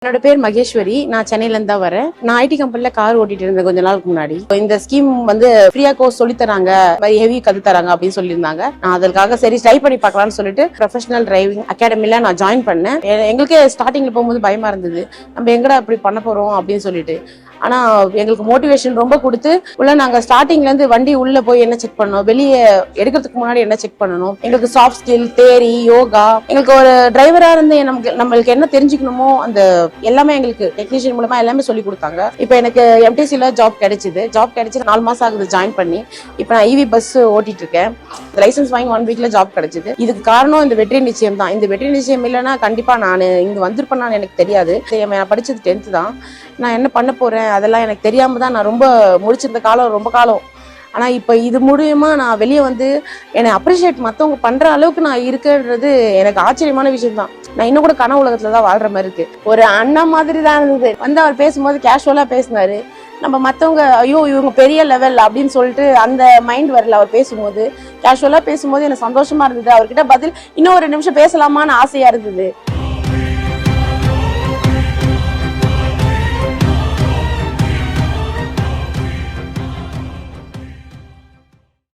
என்னோட பேர் மகேஸ்வரி. நான் சென்னையில இருந்து தான் வரேன். நான் ஐடி கம்பெனில கார் ஓட்டிட்டு இருந்தேன் கொஞ்ச நாளுக்கு முன்னாடி. இந்த ஸ்கீம் ஃப்ரீயா கோர்ஸ் சொல்லி தராங்க, ஹெவி கத்து தராங்க அப்படின்னு சொல்லியிருந்தாங்க. நான் அதற்காக சரி ட்ரை பண்ணி பார்க்கலாம்னு சொல்லிட்டு ப்ரொஃபஷனல் டிரைவிங் அகாடமில நான் ஜாயின் பண்ணேன். எங்களுக்கே ஸ்டார்டிங்ல போகும்போது பயமா இருந்தது, நம்ம எங்கடா இப்படி பண்ண போறோம் அப்படின்னு சொல்லிட்டு. ஆனா எங்களுக்கு மோட்டிவேஷன் ரொம்ப கொடுத்து நாங்க ஸ்டார்டிங்ல இருந்து வண்டி உள்ள போய் என்ன செக் பண்ணணும், வெளியே எடுக்கிறதுக்கு முன்னாடி என்ன செக் பண்ணணும், எங்களுக்கு சாஃப்ட் ஸ்கில், தேரி, யோகா, எங்களுக்கு ஒரு டிரைவரா இருந்து நம்மளுக்கு என்ன தெரிஞ்சுக்கணுமோ அந்த எல்லாமே எங்களுக்கு டெக்னீஷியன் மூலமா எல்லாமே சொல்லி கொடுத்தாங்க. இப்போ எனக்கு எம்டிசில ஜாப் கிடைச்சது. ஜாப் கிடைச்சி 4 மாசம் ஆகுது ஜாயின் பண்ணி. இப்போ நான் இவி பஸ் ஓட்டிட்டு இருக்கேன். லைசன்ஸ் வாங்கி 1 வீக்ல ஜாப் கிடைச்சது. இதுக்கு காரணம் இந்த வெற்றி நிச்சயம் தான். இந்த வெற்றி நிச்சயம் இல்லைன்னா கண்டிப்பா நான் இங்க வந்திருப்பேன்னு எனக்கு தெரியாது. நான் படிச்சது 10th தான். நான் என்ன பண்ண போறேன் அதெல்லாம் எனக்கு தெரியாம தான் நான் ரொம்ப முடிச்சிருந்த காலம் ரொம்ப காலம். ஆனா இப்ப இது மூலியமா நான் வெளியே வந்து என்னை அப்ரிஷியேட் மத்தவங்க பண்ற அளவுக்கு நான் இருக்குன்றது எனக்கு ஆச்சரியமான விஷயம் தான். நான் இன்னும் கூட கனவு உலகத்துலதான் வாழ்ற மாதிரி இருக்கு. ஒரு அண்ணா மாதிரி தான் இருந்தது. அவர் பேசும்போது கேஷுவலா பேசினாரு. நம்ம மத்தவங்க ஐயோ இவங்க பெரிய லெவல் அப்படின்னு சொல்லிட்டு அந்த மைண்ட் வரல. அவர் பேசும்போது கேஷுவலா பேசும்போது எனக்கு சந்தோஷமா இருந்தது. அவர்கிட்ட பதில் இன்னும் ஒரு நிமிஷம் பேசலாமான்னு ஆசையா இருந்தது.